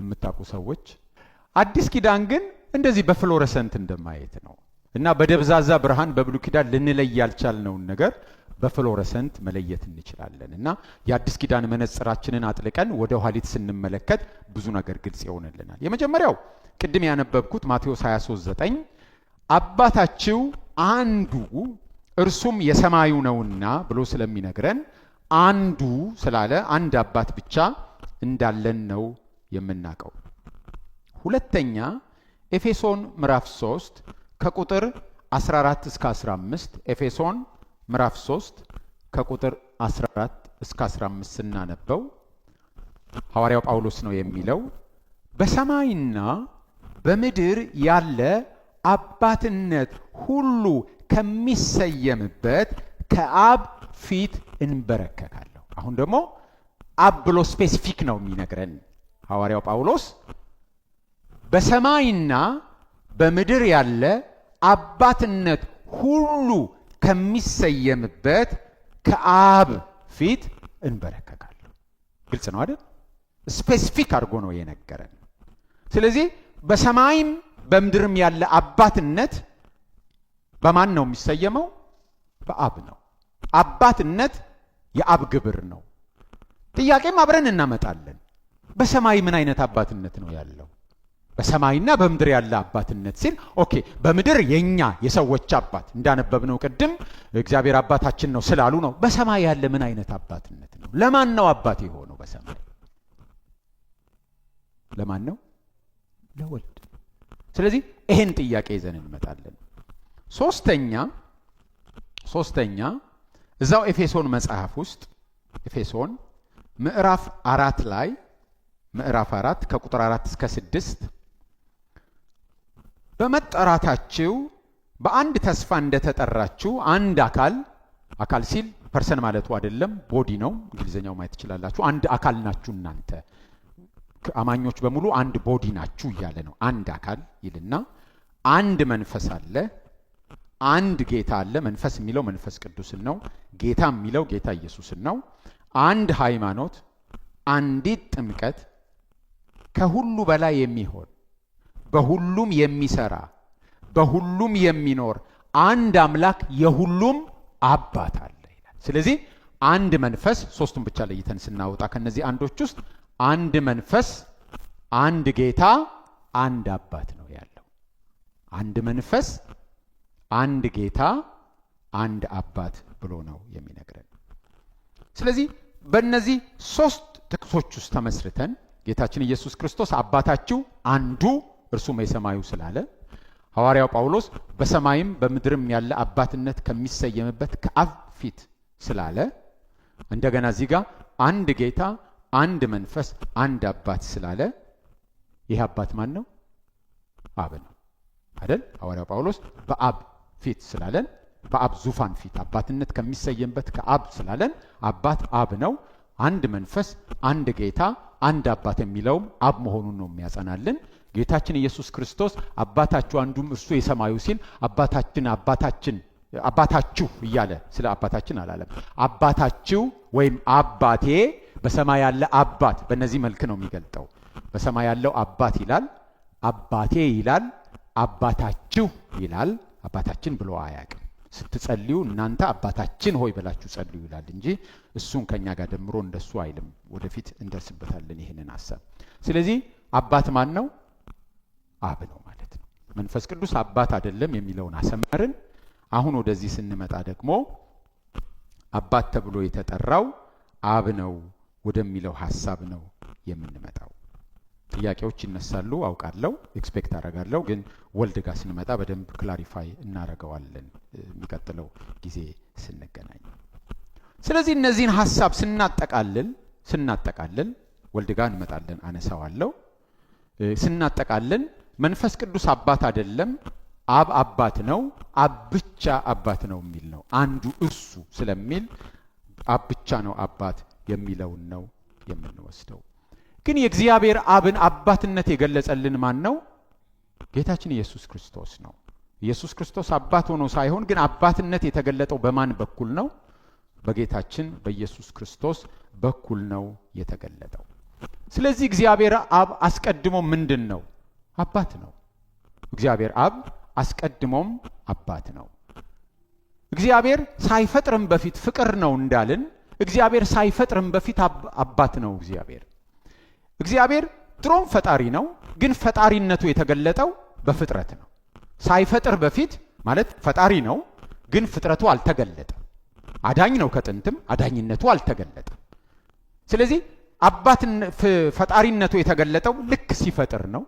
የምታውቁ ሰዎች። አዲስ ኪዳን ግን እንደዚህ በፍሎረሰንት እንደማየት ነው እና በደብዛዛ ብርሃን በብሉይ ኪዳን ልንለይ ያልቻልነውን ነገር በፍሎረሰንት መለየት እንችላለን። እና የአዲስ ኪዳን መነጽራችንን አጥልቀን ወደ ኋሊት ስንመለከት ብዙ ነገር ግልጽ ይሆንልናል። የመጀመሪያው ቅድም ያነበብኩት ማቴዎስ 23:9 አባታችሁ አንዱ እርሱም የሰማዩ ነውና ብሎ ስለሚነግረን አንዱ ስላለ አንድ አባት ብቻ እንዳለን ነው የምናውቀው። ሁለተኛ ኤፌሶን ምዕራፍ 3 ከቁጥር 14 እስከ 15 ኤፌሶን ምዕራፍ 3 ከቁጥር 14 እስከ 15 ስናነበው ሐዋርያው ጳውሎስ ነው የሚለው በሰማይና በምድር ያለ አባትነት ሁሉ ከሚሰየምበት ከአብ ፊት እንበረከካለሁ። አሁን ደግሞ አብ ብሎ ስፔሲፊክ ነው የሚነግረን ሐዋርያው ጳውሎስ በሰማይና በምድር ያለ አባትነት ሁሉ ከሚሰየምበት ከአብ ፊት እንበረከካለሁ። ግልጽ ነው አይደል? ስፔሲፊክ አድርጎ ነው የነገረን። ስለዚህ በሰማይም በምድርም ያለ አባትነት በማን ነው የሚሰየመው? በአብ ነው። አባትነት የአብ ግብር ነው። ጥያቄም አብረን እናመጣለን። በሰማይ ምን አይነት አባትነት ነው ያለው? በሰማይና በምድር ያለ አባትነት ሲል ኦኬ፣ በምድር የኛ የሰዎች አባት እንዳነበብነው ቅድም እግዚአብሔር አባታችን ነው ስላሉ ነው። በሰማይ ያለ ምን አይነት አባትነት ነው? ለማን ነው አባት የሆነው? በሰማይ ለማን ነው? ለወልድ። ስለዚህ ይሄን ጥያቄ ይዘን እንመጣለን። ሶስተኛ እዛው ኤፌሶን መጽሐፍ ውስጥ ኤፌሶን ምዕራፍ 4 ላይ ምዕራፍ 4 ከቁጥር 4 እስከ 6 በመጠራታችሁ በአንድ ተስፋ እንደተጠራችሁ አንድ አካል ሲል ፐርሰን ማለቱ አይደለም፣ ቦዲ ነው። እንግሊዘኛው ማየት ትችላላችሁ። አንድ አካል ናችሁ እናንተ አማኞች በሙሉ አንድ ቦዲ ናችሁ እያለ ነው። አንድ አካል ይልና አንድ መንፈስ አለ፣ አንድ ጌታ አለ። መንፈስ የሚለው መንፈስ ቅዱስን ነው። ጌታ የሚለው ጌታ ኢየሱስን ነው። አንድ ሃይማኖት፣ አንዲት ጥምቀት፣ ከሁሉ በላይ የሚሆን በሁሉም የሚሰራ በሁሉም የሚኖር አንድ አምላክ የሁሉም አባት አለ ይላል። ስለዚህ አንድ መንፈስ፣ ሶስቱን ብቻ ለይተን ስናወጣ ከነዚህ አንዶች ውስጥ አንድ መንፈስ፣ አንድ ጌታ፣ አንድ አባት ነው ያለው። አንድ መንፈስ፣ አንድ ጌታ፣ አንድ አባት ብሎ ነው የሚነግረን። ስለዚህ በእነዚህ ሶስት ጥቅሶች ውስጥ ተመስርተን ጌታችን ኢየሱስ ክርስቶስ አባታችሁ አንዱ እርሱም የሰማዩ ስላለ፣ ሐዋርያው ጳውሎስ በሰማይም በምድርም ያለ አባትነት ከሚሰየምበት ከአብ ፊት ስላለ፣ እንደገና እዚህ ጋር አንድ ጌታ፣ አንድ መንፈስ፣ አንድ አባት ስላለ፣ ይህ አባት ማን ነው? አብ ነው አይደል? ሐዋርያው ጳውሎስ በአብ ፊት ስላለን፣ በአብ ዙፋን ፊት አባትነት ከሚሰየምበት ከአብ ስላለን አባት አብ ነው። አንድ መንፈስ፣ አንድ ጌታ፣ አንድ አባት የሚለውም አብ መሆኑን ነው የሚያጸናልን። ጌታችን ኢየሱስ ክርስቶስ አባታችሁ አንዱም እርሱ የሰማዩ ሲል አባታችሁ እያለ ስለ አባታችን አላለም። አባታችሁ ወይም አባቴ በሰማይ ያለ አባት በእነዚህ መልክ ነው የሚገልጠው። በሰማይ ያለው አባት ይላል፣ አባቴ ይላል፣ አባታችሁ ይላል። አባታችን ብሎ አያውቅም። ስትጸልዩ እናንተ አባታችን ሆይ ብላችሁ ጸልዩ ይላል እንጂ እሱን ከኛ ጋር ደምሮ እንደሱ አይልም። ወደፊት እንደርስበታለን ይህንን ሐሳብ። ስለዚህ አባት ማን ነው? አብ ነው ማለት ነው። መንፈስ ቅዱስ አባት አይደለም የሚለውን አሰመርን። አሁን ወደዚህ ስንመጣ ደግሞ አባት ተብሎ የተጠራው አብ ነው ወደሚለው ሐሳብ ነው የምንመጣው። ጥያቄዎች ይነሳሉ አውቃለሁ፣ ኤክስፔክት አደርጋለሁ። ግን ወልድ ጋር ስንመጣ በደንብ ክላሪፋይ እናደርገዋለን የሚቀጥለው ጊዜ ስንገናኝ። ስለዚህ እነዚህን ሐሳብ ስናጠቃልል ወልድ ጋር እንመጣለን፣ አነሳዋለሁ። ስናጠቃልል መንፈስ ቅዱስ አባት አይደለም፣ አብ አባት ነው፣ አብ ብቻ አባት ነው የሚል ነው። አንዱ እሱ ስለሚል አብ ብቻ ነው አባት የሚለውን ነው የምንወስደው። ግን የእግዚአብሔር አብን አባትነት የገለጸልን ማን ነው? ጌታችን ኢየሱስ ክርስቶስ ነው። ኢየሱስ ክርስቶስ አባት ሆኖ ሳይሆን ግን አባትነት የተገለጠው በማን በኩል ነው? በጌታችን በኢየሱስ ክርስቶስ በኩል ነው የተገለጠው። ስለዚህ እግዚአብሔር አብ አስቀድሞ ምንድን ነው? አባት ነው። እግዚአብሔር አብ አስቀድሞም አባት ነው። እግዚአብሔር ሳይፈጥርም በፊት ፍቅር ነው እንዳልን፣ እግዚአብሔር ሳይፈጥርም በፊት አባት ነው። እግዚአብሔር ድሮም ፈጣሪ ነው፣ ግን ፈጣሪነቱ የተገለጠው በፍጥረት ነው። ሳይፈጥር በፊት ማለት ፈጣሪ ነው፣ ግን ፍጥረቱ አልተገለጠም። አዳኝ ነው፣ ከጥንትም አዳኝነቱ አልተገለጠም። ስለዚህ ፈጣሪነቱ የተገለጠው ልክ ሲፈጥር ነው።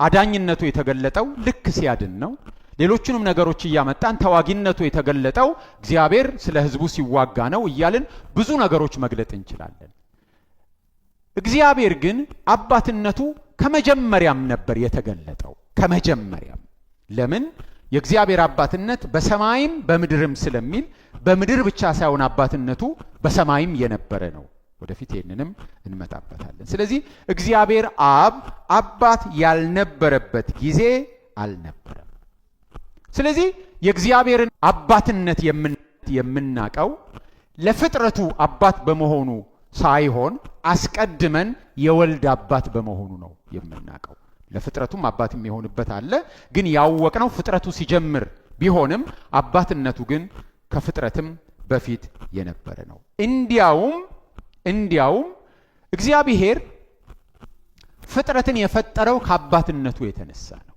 አዳኝነቱ የተገለጠው ልክ ሲያድን ነው። ሌሎችንም ነገሮች እያመጣን ተዋጊነቱ የተገለጠው እግዚአብሔር ስለ ሕዝቡ ሲዋጋ ነው እያልን ብዙ ነገሮች መግለጥ እንችላለን። እግዚአብሔር ግን አባትነቱ ከመጀመሪያም ነበር የተገለጠው። ከመጀመሪያም ለምን? የእግዚአብሔር አባትነት በሰማይም በምድርም ስለሚል በምድር ብቻ ሳይሆን አባትነቱ በሰማይም የነበረ ነው። ወደፊት ይህንንም እንመጣበታለን። ስለዚህ እግዚአብሔር አብ አባት ያልነበረበት ጊዜ አልነበረም። ስለዚህ የእግዚአብሔርን አባትነት የምናቀው ለፍጥረቱ አባት በመሆኑ ሳይሆን አስቀድመን የወልድ አባት በመሆኑ ነው የምናቀው። ለፍጥረቱም አባት የሚሆንበት አለ፣ ግን ያወቅነው ፍጥረቱ ሲጀምር ቢሆንም አባትነቱ ግን ከፍጥረትም በፊት የነበረ ነው። እንዲያውም እግዚአብሔር ፍጥረትን የፈጠረው ከአባትነቱ የተነሳ ነው።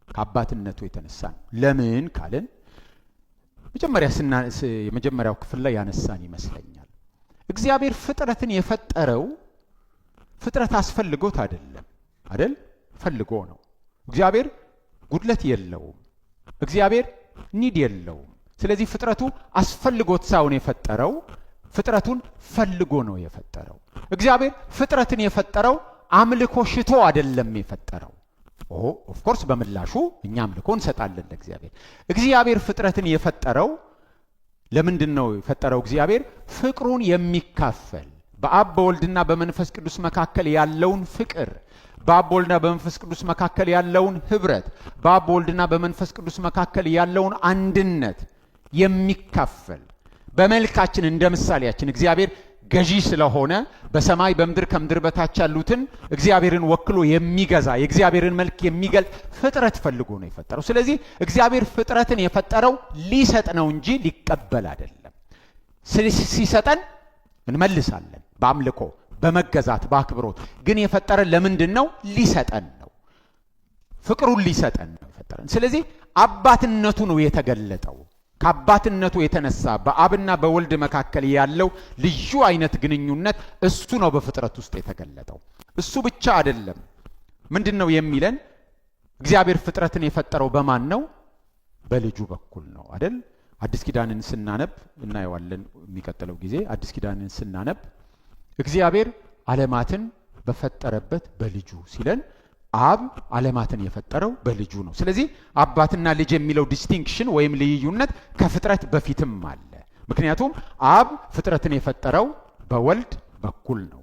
ከአባትነቱ የተነሳ ነው። ለምን ካልን የመጀመሪያው ክፍል ላይ ያነሳን ይመስለኛል። እግዚአብሔር ፍጥረትን የፈጠረው ፍጥረት አስፈልጎት አይደል? ፈልጎ ነው። እግዚአብሔር ጉድለት የለውም። እግዚአብሔር ኒድ የለውም። ስለዚህ ፍጥረቱ አስፈልጎት ሳይሆን የፈጠረው ፍጥረቱን ፈልጎ ነው የፈጠረው። እግዚአብሔር ፍጥረትን የፈጠረው አምልኮ ሽቶ አይደለም የፈጠረው። ኦፍ ኮርስ በምላሹ እኛ አምልኮ እንሰጣለን ለእግዚአብሔር። እግዚአብሔር ፍጥረትን የፈጠረው ለምንድን ነው የፈጠረው? እግዚአብሔር ፍቅሩን የሚካፈል በአብ በወልድና በመንፈስ ቅዱስ መካከል ያለውን ፍቅር፣ በአብ በወልድና በመንፈስ ቅዱስ መካከል ያለውን ህብረት፣ በአብ በወልድና በመንፈስ ቅዱስ መካከል ያለውን አንድነት የሚካፈል በመልካችን እንደ ምሳሌያችን እግዚአብሔር ገዢ ስለሆነ በሰማይ በምድር ከምድር በታች ያሉትን እግዚአብሔርን ወክሎ የሚገዛ የእግዚአብሔርን መልክ የሚገልጥ ፍጥረት ፈልጎ ነው የፈጠረው። ስለዚህ እግዚአብሔር ፍጥረትን የፈጠረው ሊሰጥ ነው እንጂ ሊቀበል አይደለም። ሲሰጠን እንመልሳለን በአምልኮ በመገዛት በአክብሮት። ግን የፈጠረን ለምንድን ነው? ሊሰጠን ነው። ፍቅሩን ሊሰጠን ነው የፈጠረን። ስለዚህ አባትነቱ ነው የተገለጠው። ከአባትነቱ የተነሳ በአብና በወልድ መካከል ያለው ልዩ አይነት ግንኙነት እሱ ነው በፍጥረት ውስጥ የተገለጠው። እሱ ብቻ አይደለም። ምንድን ነው የሚለን? እግዚአብሔር ፍጥረትን የፈጠረው በማን ነው? በልጁ በኩል ነው አይደል? አዲስ ኪዳንን ስናነብ እናየዋለን። የሚቀጥለው ጊዜ አዲስ ኪዳንን ስናነብ እግዚአብሔር ዓለማትን በፈጠረበት በልጁ ሲለን አብ ዓለማትን የፈጠረው በልጁ ነው። ስለዚህ አባትና ልጅ የሚለው ዲስቲንክሽን ወይም ልዩነት ከፍጥረት በፊትም አለ። ምክንያቱም አብ ፍጥረትን የፈጠረው በወልድ በኩል ነው።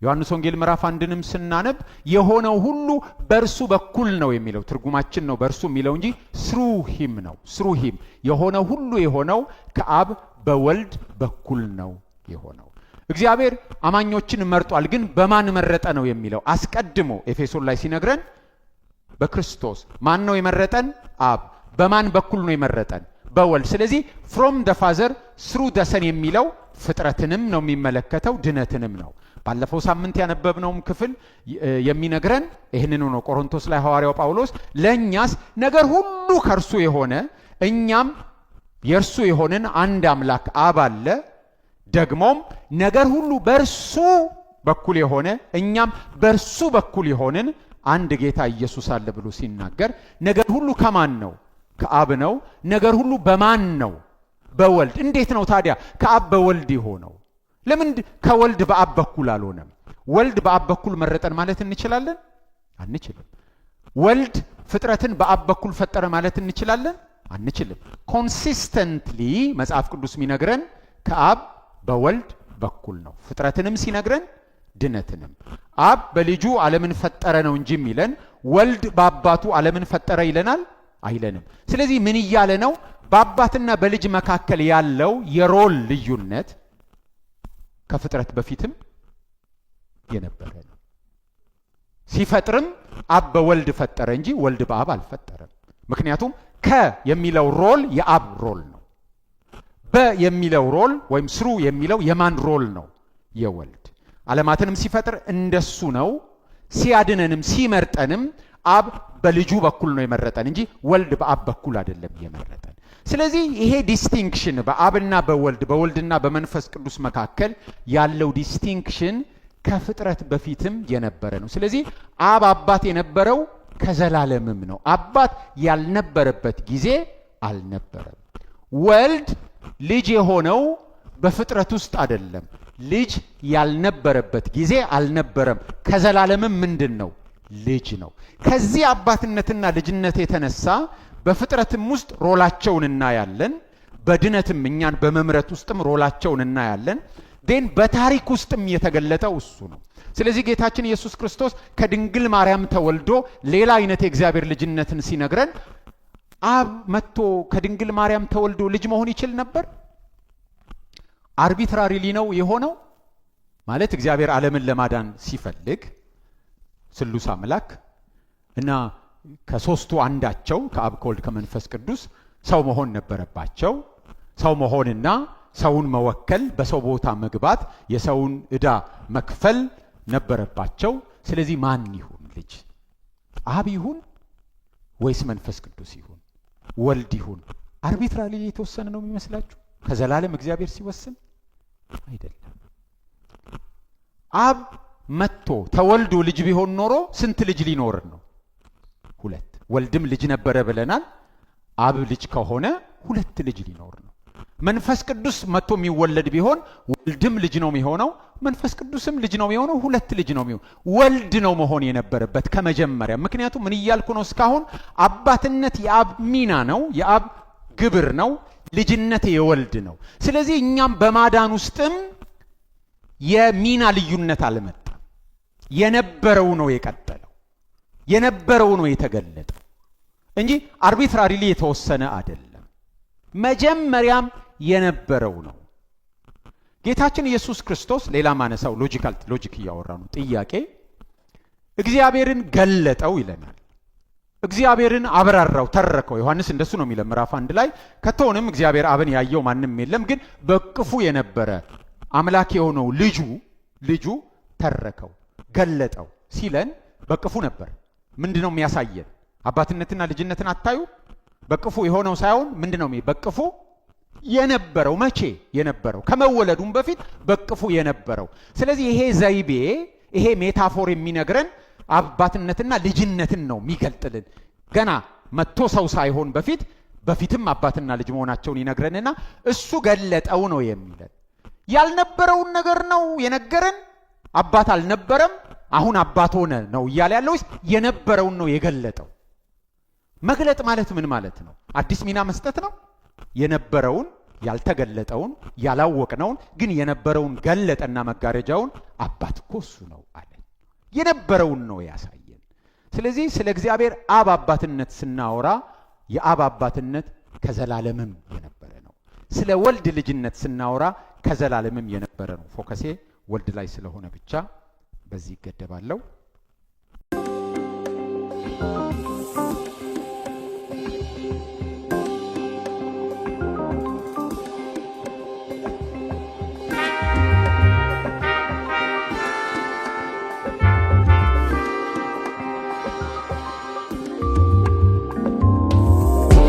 ዮሐንስ ወንጌል ምዕራፍ 1ንም ስናነብ የሆነው ሁሉ በእርሱ በኩል ነው የሚለው ትርጉማችን ነው በእርሱ የሚለው እንጂ ስሩ ሂም ነው። ስሩ ሂም የሆነው ሁሉ የሆነው ከአብ በወልድ በኩል ነው የሆነው። እግዚአብሔር አማኞችን መርጧል። ግን በማን መረጠ ነው የሚለው አስቀድሞ ኤፌሶን ላይ ሲነግረን በክርስቶስ ማን ነው የመረጠን? አብ። በማን በኩል ነው የመረጠን? በወልድ። ስለዚህ ፍሮም ደ ፋዘር ስሩ ደ ሰን የሚለው ፍጥረትንም ነው የሚመለከተው፣ ድነትንም ነው። ባለፈው ሳምንት ያነበብነውም ክፍል የሚነግረን ይህንኑ ነው። ቆሮንቶስ ላይ ሐዋርያው ጳውሎስ ለእኛስ ነገር ሁሉ ከእርሱ የሆነ እኛም የእርሱ የሆንን አንድ አምላክ አብ አለ፣ ደግሞም ነገር ሁሉ በእርሱ በኩል የሆነ እኛም በእርሱ በኩል የሆንን አንድ ጌታ ኢየሱስ አለ ብሎ ሲናገር ነገር ሁሉ ከማን ነው? ከአብ ነው። ነገር ሁሉ በማን ነው? በወልድ። እንዴት ነው ታዲያ ከአብ በወልድ የሆነው? ለምን ከወልድ በአብ በኩል አልሆነም? ወልድ በአብ በኩል መረጠን ማለት እንችላለን? አንችልም። ወልድ ፍጥረትን በአብ በኩል ፈጠረ ማለት እንችላለን? አንችልም። ኮንሲስተንትሊ መጽሐፍ ቅዱስ የሚነግረን ከአብ በወልድ በኩል ነው። ፍጥረትንም ሲነግረን ድነትንም። አብ በልጁ ዓለምን ፈጠረ ነው እንጂ የሚለን ወልድ በአባቱ ዓለምን ፈጠረ ይለናል? አይለንም። ስለዚህ ምን እያለ ነው? በአባትና በልጅ መካከል ያለው የሮል ልዩነት ከፍጥረት በፊትም የነበረ ነው። ሲፈጥርም አብ በወልድ ፈጠረ እንጂ ወልድ በአብ አልፈጠረም። ምክንያቱም ከ የሚለው ሮል የአብ ሮል ነው። በ የሚለው ሮል ወይም ስሩ የሚለው የማን ሮል ነው? የወልድ። ዓለማትንም ሲፈጥር እንደሱ ነው። ሲያድነንም ሲመርጠንም አብ በልጁ በኩል ነው የመረጠን እንጂ ወልድ በአብ በኩል አይደለም የመረጠን። ስለዚህ ይሄ ዲስቲንክሽን በአብና በወልድ በወልድና በመንፈስ ቅዱስ መካከል ያለው ዲስቲንክሽን ከፍጥረት በፊትም የነበረ ነው። ስለዚህ አብ አባት የነበረው ከዘላለምም ነው። አባት ያልነበረበት ጊዜ አልነበረም። ወልድ ልጅ የሆነው በፍጥረት ውስጥ አይደለም። ልጅ ያልነበረበት ጊዜ አልነበረም። ከዘላለምም ምንድነው? ልጅ ነው። ከዚህ አባትነትና ልጅነት የተነሳ በፍጥረትም ውስጥ ሮላቸውን እናያለን። በድነትም እኛን በመምረት ውስጥም ሮላቸውን እናያለን። ግን በታሪክ ውስጥም የተገለጠው እሱ ነው። ስለዚህ ጌታችን ኢየሱስ ክርስቶስ ከድንግል ማርያም ተወልዶ ሌላ አይነት የእግዚአብሔር ልጅነትን ሲነግረን አብ መጥቶ ከድንግል ማርያም ተወልዶ ልጅ መሆን ይችል ነበር? አርቢትራሪሊ ነው የሆነው ማለት እግዚአብሔር ዓለምን ለማዳን ሲፈልግ ስሉስ አምላክ እና ከሶስቱ አንዳቸው ከአብ ከወልድ ከመንፈስ ቅዱስ ሰው መሆን ነበረባቸው። ሰው መሆንና ሰውን መወከል፣ በሰው ቦታ መግባት፣ የሰውን ዕዳ መክፈል ነበረባቸው። ስለዚህ ማን ይሁን ልጅ? አብ ይሁን ወይስ መንፈስ ቅዱስ ይሁን? ወልድ ይሁን? አርቢትራሊ የተወሰነ ነው የሚመስላችሁ? ከዘላለም እግዚአብሔር ሲወስን አይደለም። አብ መጥቶ ተወልዶ ልጅ ቢሆን ኖሮ ስንት ልጅ ሊኖር ነው? ሁለት። ወልድም ልጅ ነበረ ብለናል። አብ ልጅ ከሆነ ሁለት ልጅ ሊኖር ነው። መንፈስ ቅዱስ መጥቶ የሚወለድ ቢሆን ወልድም ልጅ ነው የሚሆነው፣ መንፈስ ቅዱስም ልጅ ነው የሚሆነው፣ ሁለት ልጅ ነው የሚሆነው። ወልድ ነው መሆን የነበረበት ከመጀመሪያ። ምክንያቱም ምን እያልኩ ነው እስካሁን? አባትነት የአብ ሚና ነው፣ የአብ ግብር ነው። ልጅነት የወልድ ነው። ስለዚህ እኛም በማዳን ውስጥም የሚና ልዩነት አልመጣም። የነበረው ነው የቀጠለው፣ የነበረው ነው የተገለጠው እንጂ አርቢትራሪሊ የተወሰነ አይደለም። መጀመሪያም የነበረው ነው። ጌታችን ኢየሱስ ክርስቶስ ሌላ ማነሳው ሎጂክ እያወራ ነው ጥያቄ እግዚአብሔርን ገለጠው ይለናል። እግዚአብሔርን አብራራው፣ ተረከው። ዮሐንስ እንደሱ ነው የሚለው ምዕራፍ 1 ላይ ከቶንም እግዚአብሔር አብን ያየው ማንም የለም፣ ግን በቅፉ የነበረ አምላክ የሆነው ልጁ ተረከው፣ ገለጠው ሲለን በቅፉ ነበር። ምንድነው የሚያሳየን? አባትነትና ልጅነትን አታዩ? በቅፉ የሆነው ሳይሆን ምንድነው በቅፉ የነበረው? መቼ የነበረው? ከመወለዱም በፊት በቅፉ የነበረው። ስለዚህ ይሄ ዘይቤ፣ ይሄ ሜታፎር የሚነግረን አባትነትና ልጅነትን ነው የሚገልጥልን። ገና መጥቶ ሰው ሳይሆን በፊትም አባትና ልጅ መሆናቸውን ይነግረንና እሱ ገለጠው ነው የሚለን። ያልነበረውን ነገር ነው የነገረን። አባት አልነበረም፣ አሁን አባት ሆነ ነው እያለ ያለው። የነበረውን ነው የገለጠው። መግለጥ ማለት ምን ማለት ነው? አዲስ ሚና መስጠት ነው። የነበረውን፣ ያልተገለጠውን፣ ያላወቅነውን ግን የነበረውን ገለጠና መጋረጃውን አባት እኮ እሱ ነው አለ። የነበረውን ነው ያሳየን። ስለዚህ ስለ እግዚአብሔር አብ አባትነት ስናወራ የአብ አባትነት ከዘላለምም የነበረ ነው። ስለ ወልድ ልጅነት ስናወራ ከዘላለምም የነበረ ነው። ፎከሴ ወልድ ላይ ስለሆነ ብቻ በዚህ ይገደባለሁ።